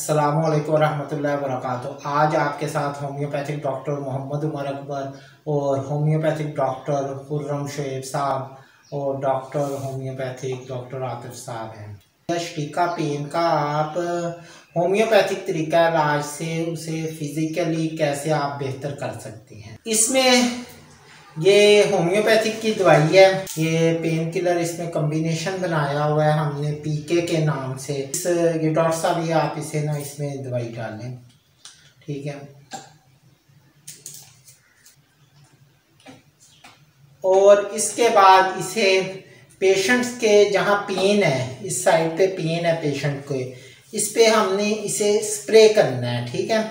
अस्सलामु अलैकुम रहमतुल्लाहि व बरकातुहू। आज आपके साथ होम्योपैथिक डॉक्टर मोहम्मद उमर अकबर और होम्योपैथिक डॉक्टर खुर्रम शोएब साहब और डॉक्टर होम्योपैथिक डॉक्टर आतिफ साहब हैं। शटीका पेन का आप होम्योपैथिक तरीका इलाज से उसे फिज़िकली कैसे आप बेहतर कर सकते हैं। इसमें ये होम्योपैथिक की दवाई है, ये पेन किलर इसमें कॉम्बिनेशन बनाया हुआ है हमने पीके के नाम से। ये डॉक्टर साहब ये आप इसे ना इसमें दवाई डालें, ठीक है। और इसके बाद इसे पेशेंट्स के जहाँ पेन है, इस साइड पे पेन है पेशेंट को, इस पे हमने इसे स्प्रे करना है, ठीक है।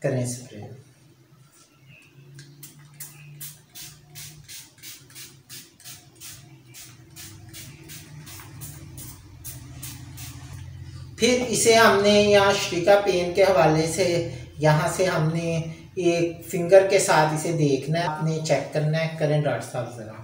करें स्प्रे। फिर इसे हमने यहाँ शटीका पेन के हवाले से यहाँ से हमने एक फिंगर के साथ इसे देखना है, आपने चेक करना है। करें डॉक्टर साहब ज़रा।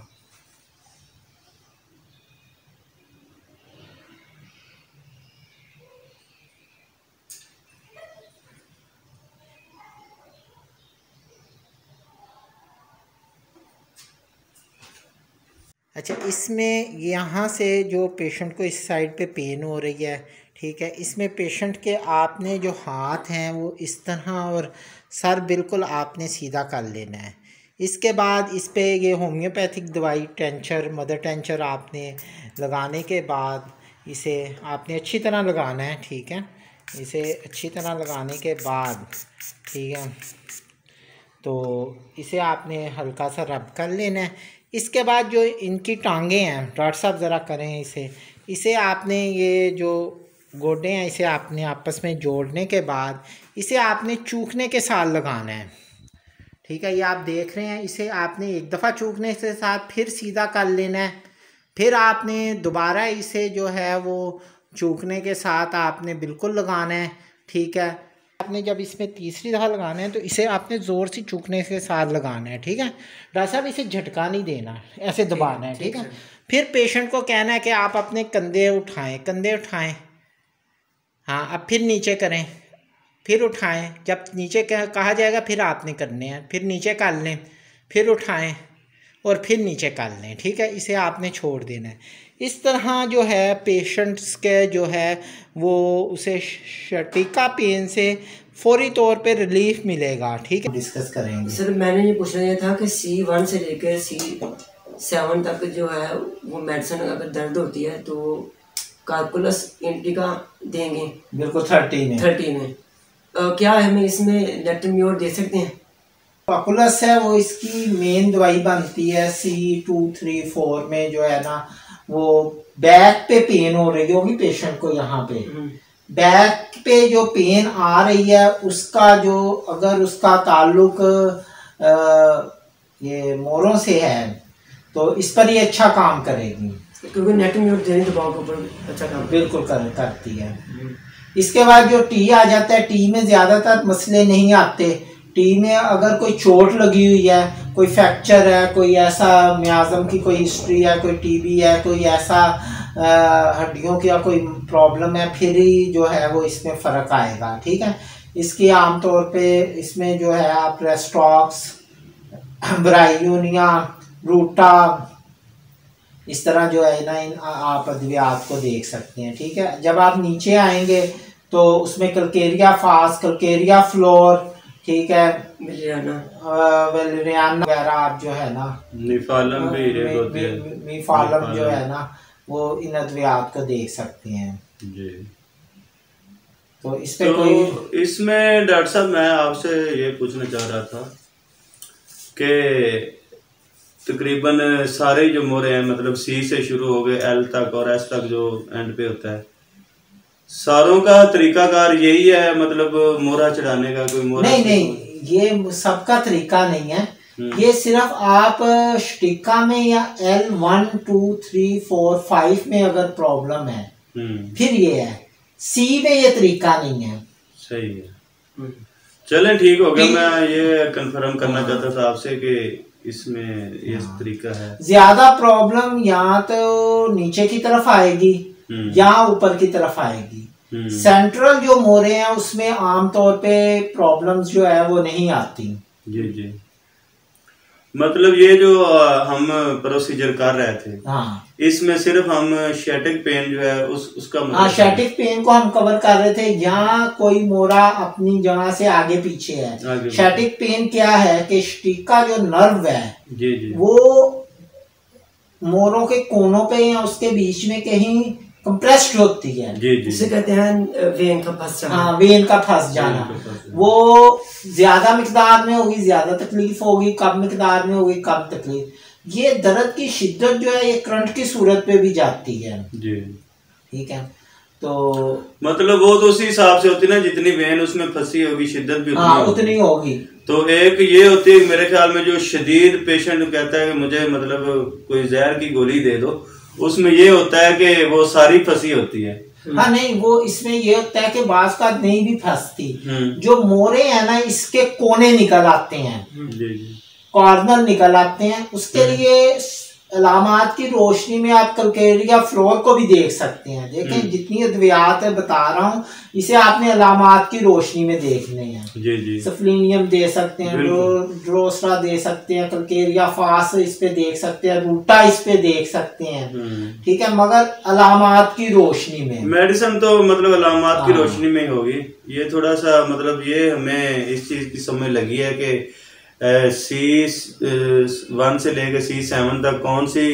अच्छा, इसमें यहाँ से जो पेशेंट को इस साइड पे पेन हो रही है, ठीक है, इसमें पेशेंट के आपने जो हाथ हैं वो इस तरह और सर बिल्कुल आपने सीधा कर लेना है। इसके बाद इस पे ये होम्योपैथिक दवाई टेंचर, मदर टेंचर आपने लगाने के बाद इसे आपने अच्छी तरह लगाना है, ठीक है। इसे अच्छी तरह लगाने के बाद, ठीक है, तो इसे आपने हल्का सा रब कर लेना है। इसके बाद जो इनकी टांगें हैं, डॉक्टर साहब ज़रा करें इसे आपने ये जो गोडे हैं इसे आपने आपस में जोड़ने के बाद इसे आपने चूकने के साथ लगाना है, ठीक है। ये आप देख रहे हैं, इसे आपने एक दफ़ा चूकने के साथ फिर सीधा कर लेना है। फिर आपने दोबारा इसे जो है वो चूकने के साथ आपने बिल्कुल लगाना है, ठीक है। आपने जब इसमें तीसरी दफ़ा लगाना है तो इसे आपने ज़ोर से चूकने के साथ लगाना है, ठीक है। डॉक्टर साहब इसे झटका नहीं देना, ऐसे दबाना है, ठीक है। फिर पेशेंट को कहना है कि आप अपने कंधे उठाएं, हाँ, अब फिर नीचे करें, फिर उठाएं। जब नीचे कहा जाएगा फिर आपने करने हैं, फिर नीचे कर लें, फिर उठाएं और फिर नीचे कर लें, ठीक है। इसे आपने छोड़ देना है। इस तरह जो है पेशेंट्स के जो है वो उसे शटीका पेन से फौरी तौर पे रिलीफ मिलेगा, ठीक है। डिस्कस करेंगे। सर मैंने ये पूछना था कि C1 से लेकर C7 तक जो है वो मेडिसिन अगर दर्द होती है तो कैलकुलस इंडिका देंगे। बिल्कुल 30 में क्या हमें इसमें लेटरम्योर दे सकते हैं? कैलकुलस है वो इसकी मेन दवाई बनती है। C2, 3, 4 में जो है ना वो बैक पे पेन हो रही होगी पेशेंट को, यहाँ पे बैक पे जो पेन आ रही है उसका जो अगर उसका ताल्लुक ये मोरों से है तो इस पर ये अच्छा काम करेगी, क्योंकि नेटम्योर देने दबाव के ऊपर अच्छा काम बिल्कुल करती है। इसके बाद जो टी आ जाता है, टी में ज़्यादातर मसले नहीं आते। टी में अगर कोई चोट लगी हुई है, कोई फ्रैक्चर है, कोई ऐसा मियाज़म की कोई हिस्ट्री है, कोई टीबी है, कोई ऐसा हड्डियों की कोई प्रॉब्लम है, फिर ही जो है वो इसमें फ़र्क आएगा, ठीक है। इसकी आमतौर पे इसमें जो है आप रेस्टॉक्स, ब्रायोनिया, रूटा, इस तरह जो है ना आप अद्वियात को देख सकते हैं, ठीक है। जब आप नीचे आएंगे तो उसमें कल्केरिया फास, कल्केरिया फ्लोर, ठीक है, वेलरियाना वगैरह आप जो है ना मीफालम जो है ना वो इन अद्वियात को देख सकते हैं जी। तो इस पे कोई इसमें डॉक्टर साहब मैं आपसे ये पूछना चाह रहा था कि तकरीबन सारे जो मोरे हैं, मतलब C से शुरू हो गए L तक और S तक जो एंड पे होता है, सारों का तरीकाकार यही है, मतलब मोरा चढ़ाने का? कोई मोरा नहीं, ये सबका तरीका नहीं है। ये सिर्फ आप शटीका में या L1, 2, 3, 4, 5 में अगर प्रॉब्लम है फिर ये है। C में ये तरीका नहीं है। सही है, चलें ठीक हो गया। मैं ये कंफर्म करना चाहता था आपसे कि इसमें ये तरीका है। ज्यादा प्रॉब्लम या तो नीचे की तरफ आएगी या ऊपर की तरफ आएगी। सेंट्रल जो मोरे हैं उसमें आमतौर पे प्रॉब्लम्स जो है वो नहीं आती। जी जी, मतलब ये जो हम प्रोसीजर कर रहे थे, हाँ, इसमें सिर्फ हम शैटिक पेन जो है उसका मतलब, हाँ, शैटिक पेन को हम कवर कर रहे थे जहाँ कोई मोरा अपनी जगह से आगे पीछे है। शैटिक पेन क्या है कि स्टिका जो नर्व है जी जी, वो मोरों के कोनों पे या उसके बीच में कहीं कंप्रेस्ड होती है। जी जी, इसे कहते हैं वेन का फंस जाना। हाँ, वेन का फंस जाना। वो ज्यादा मिकदार में होगी ज्यादा तकलीफ होगी, कम मिकदार में होगी कम तकलीफ। ये दर्द की शिद्दत जो है ये करंट की सूरत पे भी जाती है जी, ठीक है। तो मतलब वो तो उसी हिसाब से होती है ना, जितनी वेन उसमें फंसी होगी शिद्दत भी उतनी होगी। तो एक ये होती है मेरे ख्याल में, जो शदीद पेशेंट कहता है कि मुझे मतलब कोई जहर की गोली दे दो, उसमें ये होता है कि वो सारी फंसी होती है। हाँ नहीं, वो इसमें ये होता है कि बाज का नहीं भी फंसती, जो मोरे है ना इसके कोने निकल आते हैं, कॉर्नर निकल आते हैं। उसके लिए अलामात की रोशनी में आप कैलकेरिया फ्लोर को भी देख सकते हैं। देखें जितनी अद्वियात है बता रहा हूँ, इसे आपने अलामात की रोशनी में देखने हैं। जी जी, सफलिनियम दे सकते हैं, ड्रोस्ट्रा दे सकते हैं, कैलकेरिया फास इस पे देख सकते हैं, रूटा इस पे देख सकते हैं ठीक है, मगर अलामात की रोशनी में। मेडिसिन तो मतलब अलामात की रोशनी में ही होगी। ये थोड़ा सा मतलब ये हमें इस चीज की समझ लगी है कि C1 से लेकर C7 तक कौन सी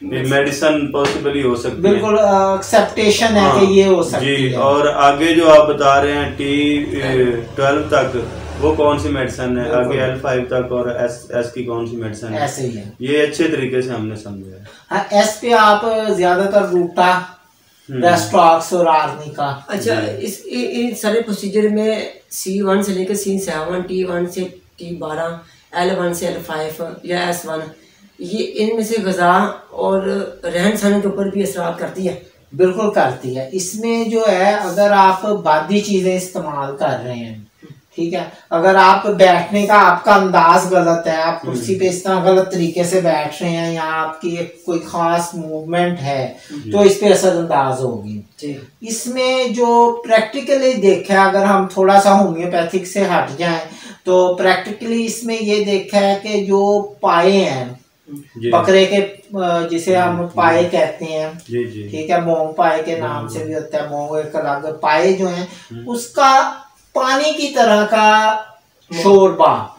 मेडिसिन पॉसिबल हो सकती है। बिल्कुल एक्सेप्टेशन है कि ये हो सकती जी है। और आगे जो आप बता रहे हैं T12 तक वो कौन सी मेडिसिन है, आगे L5 तक, और S की कौन सी मेडिसिन है, ऐसे ही है। ये अच्छे तरीके से हमने समझा। हाँ, S पे आप ज्यादातर रूटा, रेस्टॉक्स और आर्मी का। अच्छा, इन सारे प्रोसीजर में C1 से लेकर C7, T1 से T12, L1 से L5 या S1, ये इनमें से ग़िज़ा और रहन सहन के ऊपर भी असर करती है। बिल्कुल करती है। इसमें जो है अगर आप बादी चीजें इस्तेमाल कर रहे हैं ठीक है, अगर आप बैठने का आपका अंदाज गलत है, आप कुर्सी पे इस तरह गलत तरीके से बैठ रहे हैं या आपकी कोई खास मूवमेंट है तो इस पे असरअंदाज होगी। इसमें जो प्रैक्टिकली देखा है, अगर हम थोड़ा सा होम्योपैथिक से हट जाएं तो प्रैक्टिकली इसमें ये देखा है कि जो पाए हैं बकरे के, जिसे हम पाए कहते हैं ठीक है, मोंग पाए के नाम से भी होता है, मोंग एक अलग पाए जो है, उसका पानी की तरह का शोरबा,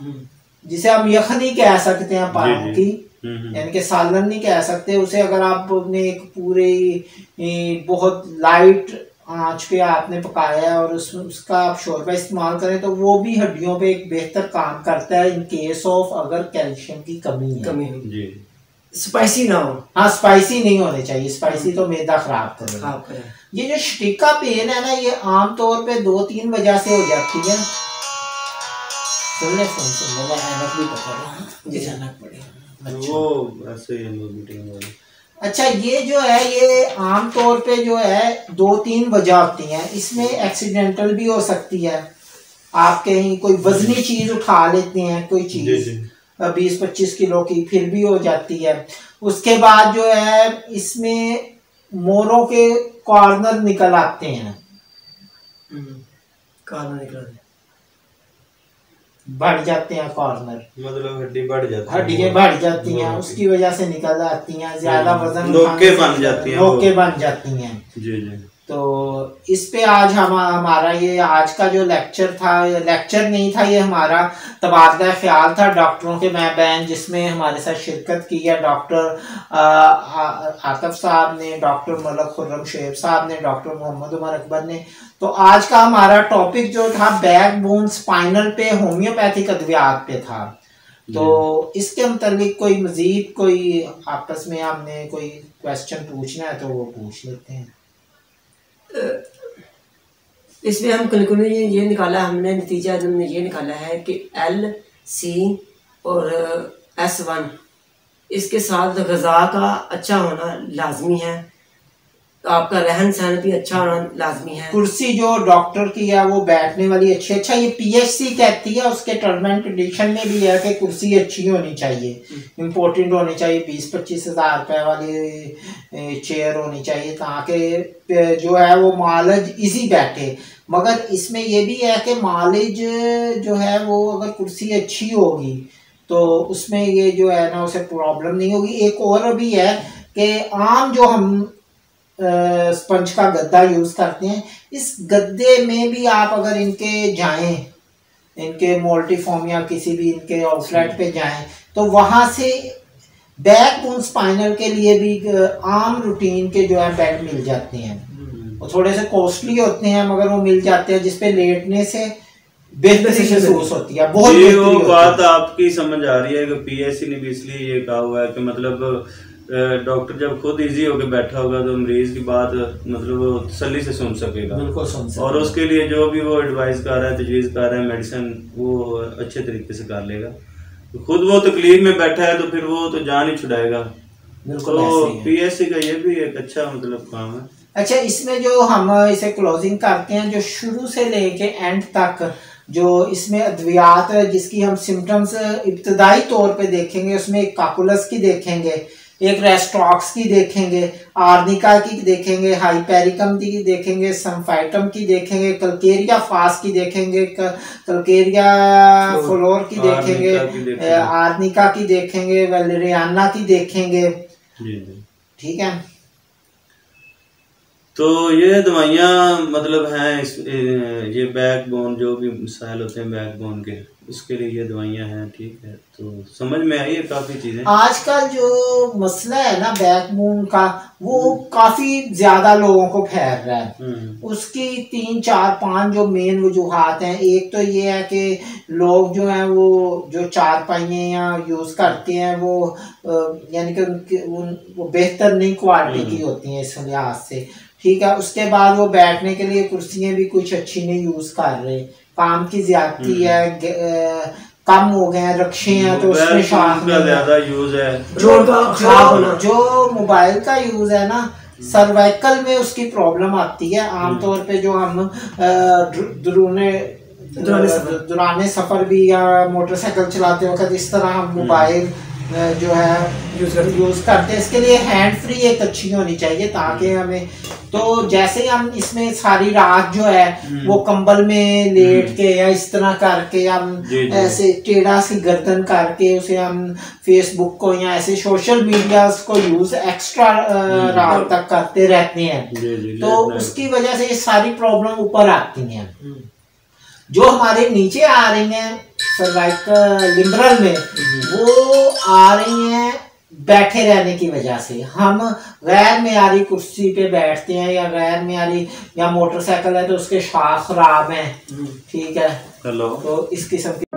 जिसे हम यखनी कह सकते हैं पानी की, यानी कि सालन नहीं कह सकते उसे। अगर आपने एक पूरे बहुत लाइट आंच पे आपने पकाया है और उसका आप शोरबा इस्तेमाल करें तो वो भी हड्डियों पे एक बेहतर काम करता है इन केस ऑफ अगर कैल्शियम की कमी है। स्पाइसी ना हो। हाँ, स्पाइसी नहीं होने चाहिए, स्पाइसी तो मैदा खराब करेगा। ये जो स्टिका पेन है ना, ये आमतौर पे 2-3 वजह से हो जाती है। सुन ले मैं ऐनक भी पकड़ रहा हूँ, ये ऐनक पड़ेगा वो ऐसे ही। अच्छा, ये जो है ये आमतौर पे जो है 2-3 वजह होती हैं। इसमें एक्सीडेंटल भी हो सकती है, आप कहीं कोई वजनी चीज उठा लेते हैं, कोई चीज 20-25 किलो की, फिर भी हो जाती है। उसके बाद जो है इसमें मोरों के कॉर्नर निकल आते हैं, कॉर्नर निकल बढ़ जाते हैं, कॉर्नर मतलब हड्डी बढ़ जाती है, हड्डियां बढ़ जाती हैं, उसकी वजह से निकल आती हैं, ज्यादा वजन नोके बन जाती हैं, नोके बन जाती हैं। जी जी। तो इस पे आज हमारा ये आज का जो लेक्चर था, लेक्चर नहीं था, ये हमारा तबादला ख्याल था डॉक्टरों के माबैन, जिसमें हमारे साथ शिरकत की है डॉक्टर आतिफ साहब ने, डॉक्टर मलक खुर्रम शेब साहब ने, डॉक्टर मोहम्मद उमर अकबर ने। तो आज का हमारा टॉपिक जो था बैक बोन स्पाइनल पे होम्योपैथिक अद्वियात पे था। तो इसके मुतालिक कोई मजीद कोई आपस में हमने कोई क्वेश्चन पूछना है तो वो पूछ लेते हैं। इसमें हम कैलकुलेट ये निकाला, हमने नतीजा हमने ये निकाला है कि L, C और S1 इसके साथ ग़िज़ा का अच्छा होना लाजमी है। आपका रहन सहन भी अच्छा होना लाजमी है। कुर्सी जो डॉक्टर की है वो बैठने वाली अच्छी, अच्छा ये पीएचसी कहती है, उसके टर्म एंड कंडीशन में भी है कि कुर्सी अच्छी होनी चाहिए, इम्पोर्टेंट होनी चाहिए, 20-25 हज़ार रुपए वाली चेयर होनी चाहिए ताकि जो है वो मालिज इजी बैठे। मगर इसमें ये भी है कि मालिज जो है वो अगर कुर्सी अच्छी होगी तो उसमें ये जो है ना उसे प्रॉब्लम नहीं होगी। एक और भी है कि आम जो हम स्पंज का गद्दा यूज करते हैं, इस गद्दे में भी आप अगर इनके जाएं, इनके मोल्टीफॉर्म या किसी भी इनके आउटलेट पे जाएं तो वहां से बैक बोन स्पाइनल के लिए भी आम रूटीन के जो है बेड मिल जाते हैं। वो थोड़े से कॉस्टली होते हैं मगर वो मिल जाते हैं, जिसपे लेटने से बेहतरी महसूस होती है, बहुत ये वो बात आपकी समझ आ रही है कि पीएससी ने भी इसलिए ये कहा हुआ है कि मतलब डॉक्टर जब खुद इजी होकर बैठा होगा तो मरीज की बात मतलब वो तसल्ली से सुन सकेगा, बिल्कुल सुन सकेगा, और उसके लिए जो भी वो एडवाइस कर रहा है, तजवीज़ कर रहा है, मेडिसिन वो अच्छे तरीके से कर लेगा। तो खुद वो तकलीफ में बैठा है तो फिर वो तो जान ही छुड़ाएगा। तो पीएससी का ये भी एक अच्छा मतलब काम है। अच्छा, इसमें जो हम इसे क्लोजिंग करते हैं, जो शुरू से लेके एंड तक जो इसमें अद्वियात जिसकी हम सिम्टम्स इब्तदाई तौर पे देखेंगे, उसमें एक काकुलस की देखेंगे, एक रेस्ट्रॉक्स की देखेंगे, आर्निका की देखेंगे, हाइपेरिकम की देखेंगे, संफाइटम की देखेंगे, कल्केरिया फास की देखेंगे, कल्केरिया फ्लोर की देखेंगे, आर्निका की देखेंगे, वेलेरियाना की देखेंगे। ठीक है, तो ये दवाइयाँ मतलब हैं ये बैकबोन जो भी मसाइल होते हैं बैकबोन के, उसके लिए ये दवाइयाँ हैं। ठीक है, तो समझ में आई है काफ़ी चीज़ें। आजकल जो मसला है ना बैकबोन का, वो काफ़ी ज़्यादा लोगों को फैल रहा है। उसकी 3-4-5 जो मेन वजूहात हैं। एक तो ये है कि लोग जो हैं वो जो चारपाइयाँ यूज़ करते हैं वो यानी कि वो बेहतर नहीं क्वालिटी की होती हैं इस लिहाज से। ठीक है, उसके बाद वो बैठने के लिए कुर्सियाँ भी कुछ अच्छी नहीं यूज़ कर रहे, काम की ज्यादती है, कम हो गए हैं, रक्षे हैं तो उसमें शाख का ज्यादा यूज है। जो मोबाइल का यूज है ना, सर्वाइकल में उसकी प्रॉब्लम आती है। आमतौर पे जो हम दुराने सफर भी या मोटरसाइकिल चलाते वक्त इस तरह हम मोबाइल जो है यूज करते हैं, इसके लिए हैंड फ्री एक अच्छी होनी चाहिए ताकि हमें, तो जैसे हम इसमें सारी रात जो है वो कंबल में लेट के या इस तरह करके हम ऐसे टेढ़ा सी गर्दन करके उसे हम फेसबुक को या ऐसे सोशल मीडिया को यूज एक्स्ट्रा रात तक करते रहते हैं, तो उसकी वजह से ये सारी प्रॉब्लम ऊपर आती हैं। जो हमारे नीचे आ रही हैं सर्वाइकल लिम्बरल में, वो आ रही हैं बैठे रहने की वजह से। हम गैर मेयारी कुर्सी पे बैठते हैं या गैर मेयारी या मोटरसाइकिल है तो उसके शाख खराब हैं। ठीक है, तो इस किस्म की